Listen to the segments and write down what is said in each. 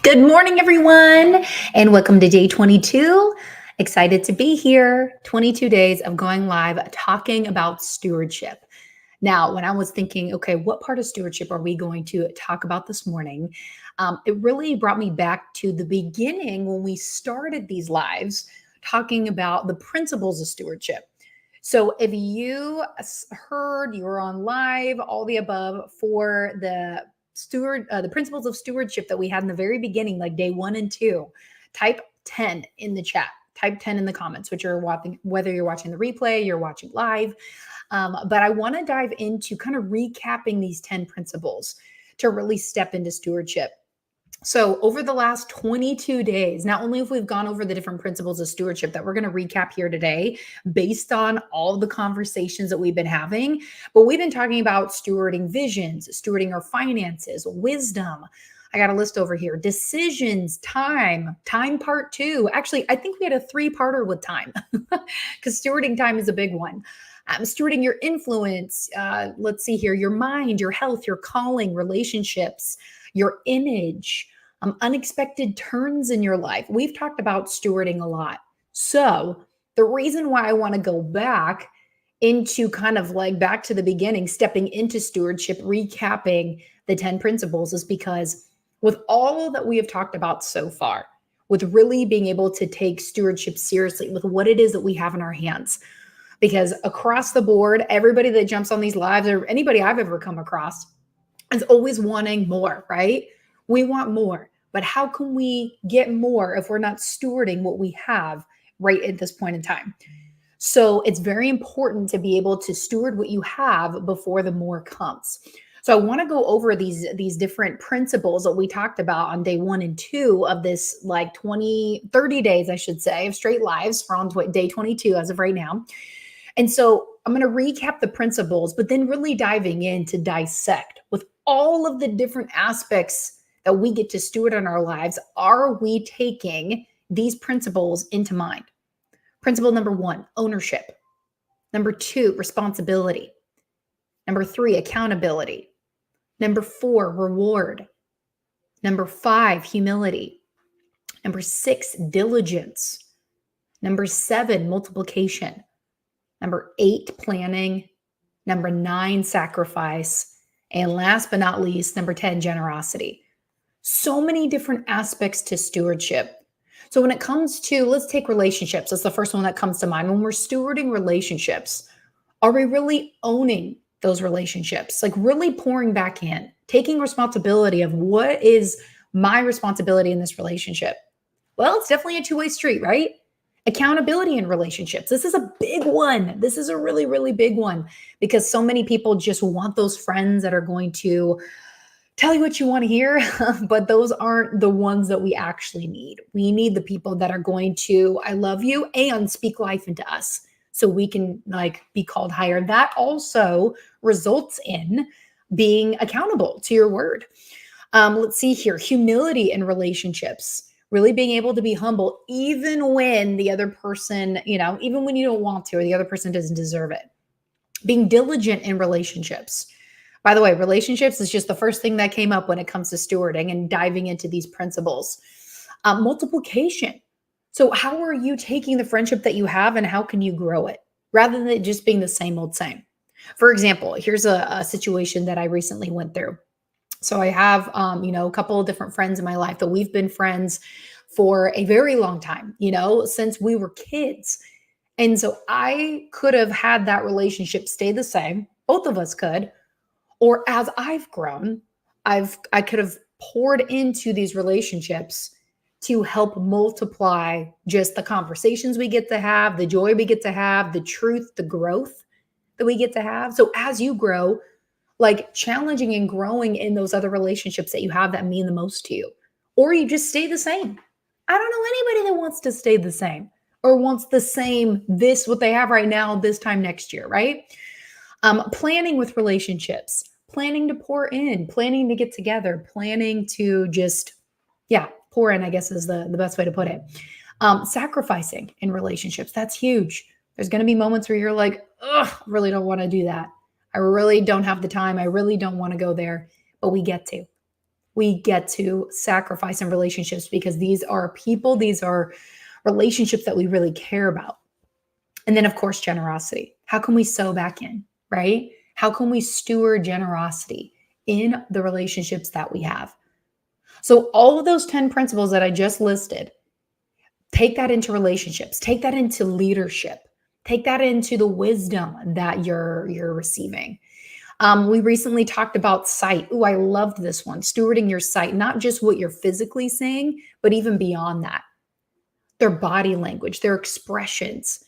Good morning, everyone, and welcome to day 22. Excited to be here. 22 days of going live talking about stewardship. Now, when I was thinking, okay, what part of stewardship are we going to talk about this morning? It really brought me back to the beginning when we started these lives talking about the principles of stewardship. So, if you heard, you were on live, all the above for the principles of stewardship that we had in the very beginning, like day 1 and 2, type 10 in the chat. Type 10 in the comments, which you're watching, whether you're watching the replay, you're watching live. But I want to dive into kind of recapping these 10 principles to really step into stewardship. So, over the last 22 days, not only have we gone over the different principles of stewardship that we're going to recap here today based on all the conversations that we've been having, but we've been talking about stewarding visions, stewarding our finances, wisdom. I got a list over here: decisions, time part two. Actually, I think we had a three-parter with time because stewarding time is a big one. Stewarding your influence. Let's see here: your mind, your health, your calling, relationships, your image, unexpected turns in your life. We've talked about stewarding a lot. So, the reason why I want to go back into kind of like back to the beginning, stepping into stewardship, recapping the 10 principles is because with all that we have talked about so far, with really being able to take stewardship seriously, with what it is that we have in our hands, because across the board, everybody that jumps on these lives or anybody I've ever come across is always wanting more, right? We want more, but how can we get more if we're not stewarding what we have right at this point in time? So it's very important to be able to steward what you have before the more comes. So I want to go over these different principles that we talked about on day 1 and 2 of this, like 30 days, I should say, of straight lives. We're on day 22 as of right now. And so I'm going to recap the principles, but then really diving in to dissect with all of the different aspects that we get to steward in our lives. Are we taking these principles into mind? Principle number 1, ownership. Number 2, responsibility. Number 3, accountability. Number 4, reward. Number 5, humility. Number 6, diligence. Number 7, multiplication. Number 8, planning. Number 9, sacrifice. And last but not least, number 10, generosity. So many different aspects to stewardship. So when it comes to, let's take relationships. That's the first one that comes to mind. When we're stewarding relationships, are we really owning those relationships? Like really pouring back in, taking responsibility of what is my responsibility in this relationship? Well, it's definitely a two-way street, right? Accountability in relationships. This is a big one. This is a really, really big one because so many people just want those friends that are going to tell you what you want to hear, but those aren't the ones that we actually need. We need the people that are going to, I love you, and speak life into us so we can like be called higher. That also results in being accountable to your word. Let's see here, humility in relationships. Really being able to be humble, even when the other person, even when you don't want to, or the other person doesn't deserve it. Being diligent in relationships. By the way, relationships is just the first thing that came up when it comes to stewarding and diving into these principles. Multiplication. So how are you taking the friendship that you have and how can you grow it rather than it just being the same old same? For example, here's a situation that I recently went through. So I have, a couple of different friends in my life that we've been friends for a very long time, since we were kids. And so I could have had that relationship stay the same. Both of us could. Or as I've grown, I could have poured into these relationships to help multiply just the conversations we get to have, the joy we get to have, the truth, the growth that we get to have. So as you grow, like challenging and growing in those other relationships that you have that mean the most to you, or you just stay the same. I don't know anybody that wants to stay the same or wants the same, what they have right now, this time next year, right? Planning with relationships, planning to pour in, planning to get together, planning to just, pour in, I guess is the best way to put it. Sacrificing in relationships, that's huge. There's going to be moments where you're like, ugh, I really don't want to do that. I really don't have the time. I really don't want to go there, but we get to. we get to sacrifice in relationships because these are people, these are relationships that we really care about. And then, of course, generosity. How can we sow back in, right? How can we steward generosity in the relationships that we have? So, all of those 10 principles that I just listed, take that into relationships, take that into leadership, take that into the wisdom that you're receiving. We recently talked about sight. Ooh, I loved this one. Stewarding your sight, not just what you're physically saying, but even beyond that, their body language, their expressions.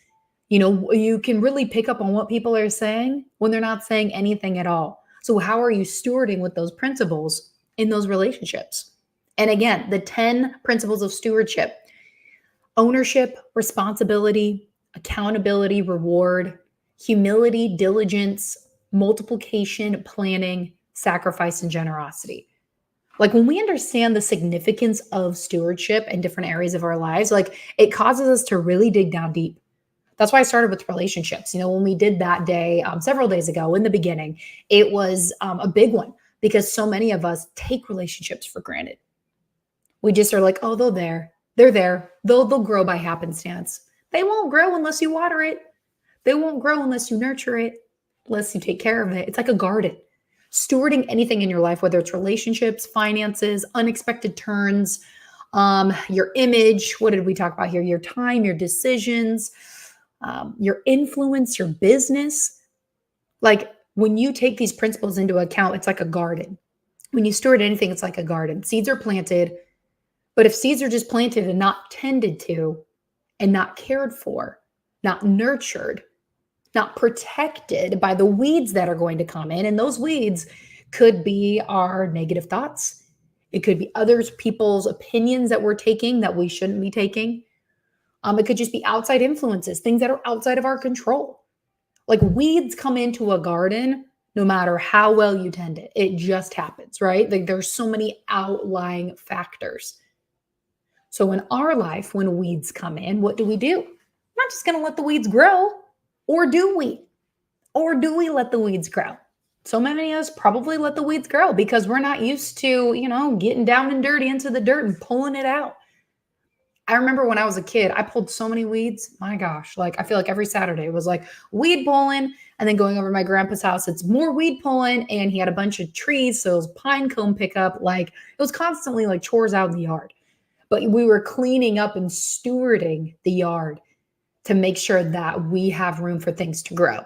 You can really pick up on what people are saying when they're not saying anything at all. So, how are you stewarding with those principles in those relationships? And again, the 10 principles of stewardship: ownership, responsibility, accountability, reward, humility, diligence, multiplication, planning, sacrifice, and generosity. Like when we understand the significance of stewardship in different areas of our lives, like it causes us to really dig down deep. That's why I started with relationships. When we did that day several days ago in the beginning, it was a big one because so many of us take relationships for granted. We just are like, oh, they're there. They're there. They'll grow by happenstance. They won't grow unless you water it. They won't grow unless you nurture it, unless you take care of it. It's like a garden. Stewarding anything in your life, whether it's relationships, finances, unexpected turns, your image. What did we talk about here? Your time, your decisions, your influence, your business. Like when you take these principles into account, it's like a garden. When you steward anything, it's like a garden. Seeds are planted, but if seeds are just planted and not tended to and not cared for, not nurtured, not protected by the weeds that are going to come in, and those weeds could be our negative thoughts. It could be others people's opinions that we're taking that we shouldn't be taking. It could just be outside influences, things that are outside of our control. Like weeds come into a garden no matter how well you tend it. It just happens, right? Like there's so many outlying factors. So in our life, when weeds come in, what do? We're not just going to let the weeds grow, or do we? Or do we let the weeds grow? So many of us probably let the weeds grow because we're not used to, getting down and dirty into the dirt and pulling it out. I remember when I was a kid, I pulled so many weeds. My gosh, like I feel like every Saturday it was like weed pulling, and then going over to my grandpa's house, it's more weed pulling, and he had a bunch of trees, so it was pine cone pickup. Like it was constantly like chores out in the yard. But we were cleaning up and stewarding the yard to make sure that we have room for things to grow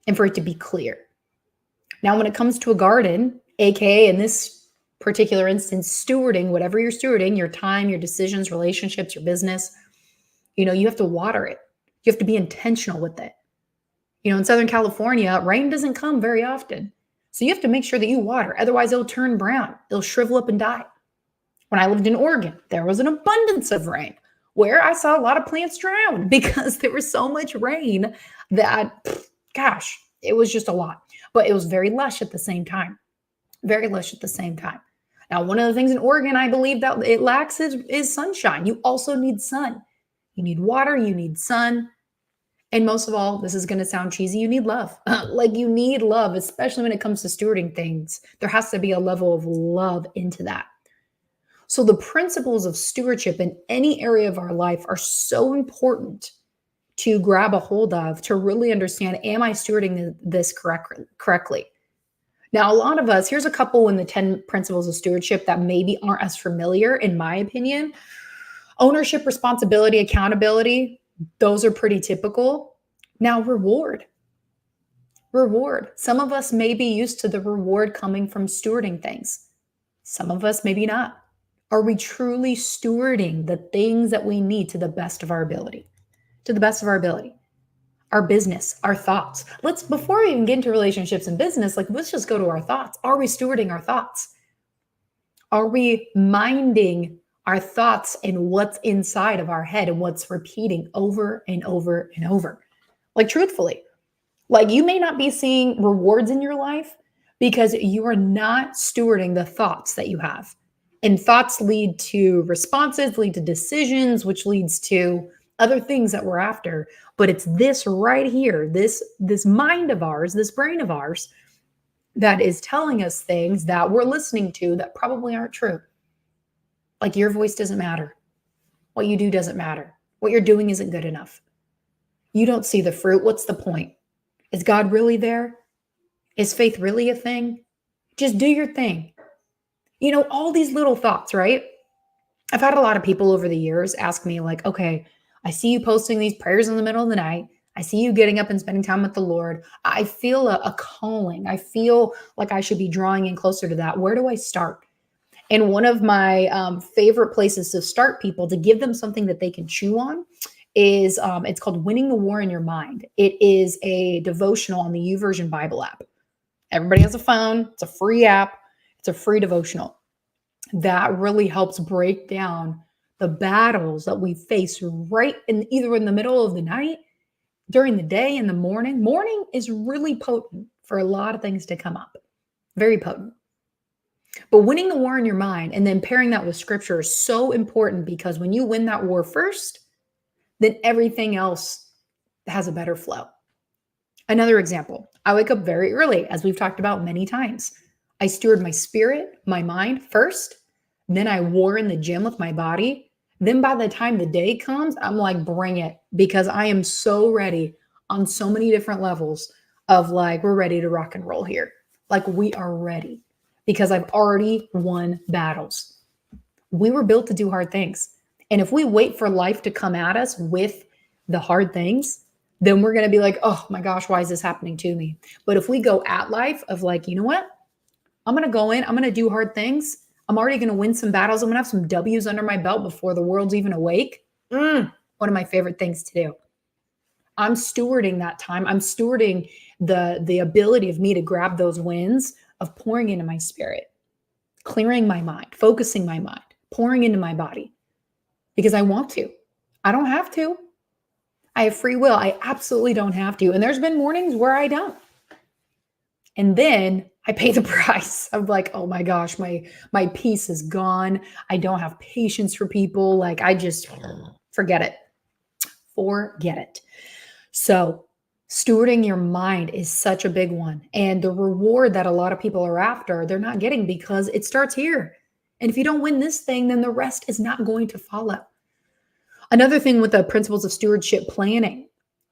and for it to be clear. Now, when it comes to a garden, AKA in this particular instance, stewarding, whatever you're stewarding, your time, your decisions, relationships, your business, you have to water it. You have to be intentional with it. In Southern California, rain doesn't come very often. So you have to make sure that you water. Otherwise, it'll turn brown. It'll shrivel up and die. When I lived in Oregon, there was an abundance of rain where I saw a lot of plants drown because there was so much rain that, gosh, it was just a lot. But it was very lush at the same time. Very lush at the same time. Now, one of the things in Oregon I believe that it lacks is sunshine. You also need sun. You need water. You need sun. And most of all, this is going to sound cheesy, you need love. Like you need love, especially when it comes to stewarding things. There has to be a level of love into that. So the principles of stewardship in any area of our life are so important to grab a hold of, to really understand, am I stewarding this correctly? Now, a lot of us, here's a couple in the 10 principles of stewardship that maybe aren't as familiar, in my opinion. Ownership, responsibility, accountability, those are pretty typical. Now, reward. Some of us may be used to the reward coming from stewarding things. Some of us maybe not. Are we truly stewarding the things that we need to the best of our ability? To the best of our ability. Our business, our thoughts. Before we even get into relationships and business, let's just go to our thoughts. Are we stewarding our thoughts? Are we minding our thoughts and what's inside of our head and what's repeating over and over and over? Truthfully, you may not be seeing rewards in your life because you are not stewarding the thoughts that you have. And thoughts lead to responses, lead to decisions, which leads to other things that we're after. But it's this right here, this mind of ours, this brain of ours, that is telling us things that we're listening to that probably aren't true. Like your voice doesn't matter. What you do doesn't matter. What you're doing isn't good enough. You don't see the fruit. What's the point? Is God really there? Is faith really a thing? Just do your thing. All these little thoughts, right? I've had a lot of people over the years ask me, like, okay, I see you posting these prayers in the middle of the night. I see you getting up and spending time with the Lord. I feel a calling. I feel like I should be drawing in closer to that. Where do I start? And one of my favorite places to start people, to give them something that they can chew on, is it's called Winning the War in Your Mind. It is a devotional on the YouVersion Bible app. Everybody has a phone. It's a free app. It's a free devotional that really helps break down the battles that we face right either in the middle of the night, during the day, in the morning. Morning is really potent for a lot of things to come up. Very potent. But winning the war in your mind and then pairing that with scripture is so important, because when you win that war first, then everything else has a better flow. Another example, I wake up very early, as we've talked about many times. I steward my spirit, my mind first. Then I war in the gym with my body. Then by the time the day comes, I'm like, bring it, because I am so ready on so many different levels of like, we're ready to rock and roll here. Like we are ready because I've already won battles. We were built to do hard things. And if we wait for life to come at us with the hard things, then we're going to be like, oh my gosh, why is this happening to me? But if we go at life of like, you know what? I'm going to go in, I'm going to do hard things. I'm already going to win some battles. I'm going to have some W's under my belt before the world's even awake. One of my favorite things to do. I'm stewarding that time. I'm stewarding the ability of me to grab those wins of pouring into my spirit, clearing my mind, focusing my mind, pouring into my body, because I want to. I don't have to. I have free will. I absolutely don't have to. And there's been mornings where I don't. And then I pay the price. I'm like, oh my gosh, my peace is gone. I don't have patience for people. Like I just forget it. Forget it. So stewarding your mind is such a big one. And the reward that a lot of people are after, they're not getting, because it starts here. And if you don't win this thing, then the rest is not going to follow. Another thing with the principles of stewardship, planning.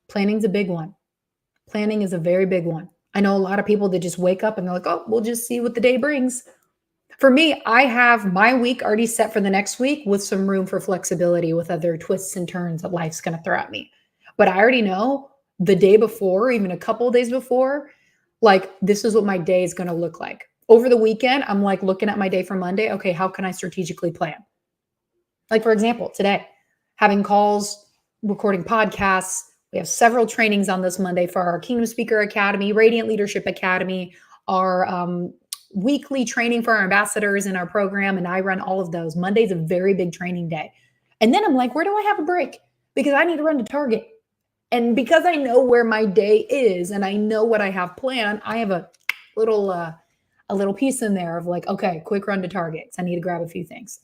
Planning's a big one. Planning is a very big one. I know a lot of people that just wake up and they're like, oh, we'll just see what the day brings. For me, I have my week already set for the next week with some room for flexibility with other twists and turns that life's going to throw at me. But I already know the day before, even a couple of days before, like this is what my day is going to look like. Over the weekend, I'm like looking at my day for Monday. Okay, how can I strategically plan? Like for example, today, having calls, recording podcasts. We have several trainings on this Monday for our Kingdom Speaker Academy, Radiant Leadership Academy, our weekly training for our ambassadors in our program. And I run all of those. Monday's a very big training day. And then I'm like, where do I have a break? Because I need to run to Target. And because I know where my day is and I know what I have planned, I have a little piece in there of like, okay, quick run to Target. I need to grab a few things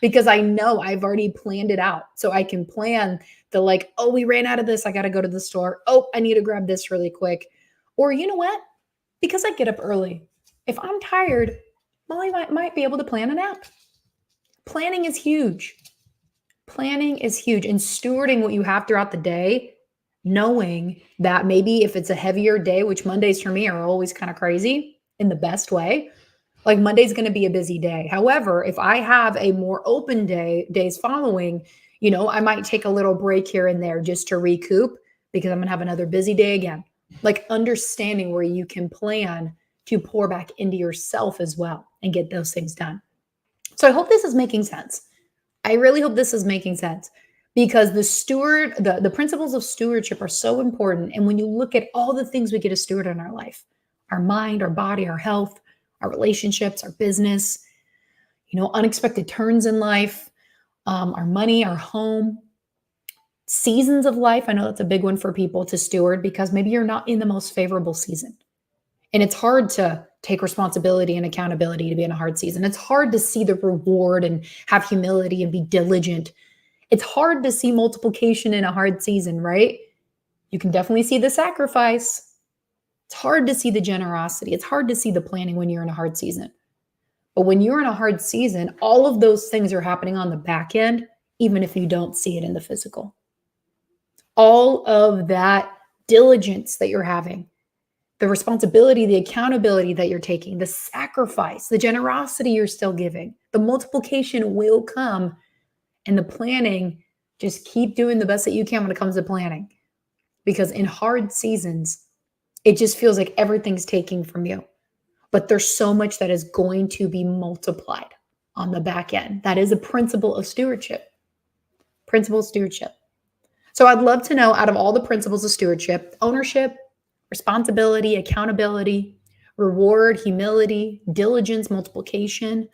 because I know I've already planned it out. So I can plan the like, oh, we ran out of this. I got to go to the store. Oh, I need to grab this really quick. Or you know what? Because I get up early, if I'm tired, well, I might be able to plan a nap. Planning is huge. Planning is huge. And stewarding what you have throughout the day, knowing that maybe if it's a heavier day, which Mondays for me are always kind of crazy in the best way, like Monday's going to be a busy day. However, if I have a more open days following, I might take a little break here and there just to recoup because I'm going to have another busy day again. Like understanding where you can plan to pour back into yourself as well and get those things done. So I hope this is making sense. I really hope this is making sense, because the principles of stewardship are so important. And when you look at all the things we get to steward in our life, our mind, our body, our health, our relationships, our business, unexpected turns in life, our money, our home, seasons of life. I know that's a big one for people to steward because maybe you're not in the most favorable season. And it's hard to take responsibility and accountability to be in a hard season. It's hard to see the reward and have humility and be diligent. It's hard to see multiplication in a hard season, right? You can definitely see the sacrifice. It's hard to see the generosity. It's hard to see the planning when you're in a hard season. But when you're in a hard season, all of those things are happening on the back end, even if you don't see it in the physical. All of that diligence that you're having, the responsibility, the accountability that you're taking, the sacrifice, the generosity you're still giving, the multiplication will come, and the planning, just keep doing the best that you can when it comes to planning. Because in hard seasons, it just feels like everything's taking from you. But there's so much that is going to be multiplied on the back end. That is a principle of stewardship. Principle of stewardship. So I'd love to know, out of all the principles of stewardship, ownership, responsibility, accountability, reward, humility, diligence, multiplication,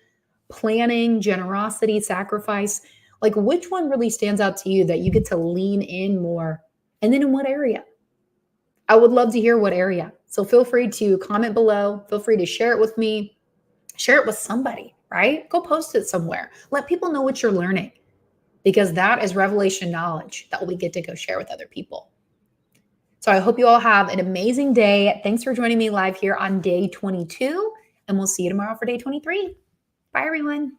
planning, generosity, sacrifice, like which one really stands out to you that you get to lean in more? And then in what area? I would love to hear what area. So feel free to comment below. Feel free to share it with me. Share it with somebody, right? Go post it somewhere. Let people know what you're learning, because that is revelation knowledge that we get to go share with other people. So I hope you all have an amazing day. Thanks for joining me live here on day 22, and we'll see you tomorrow for day 23. Bye, everyone.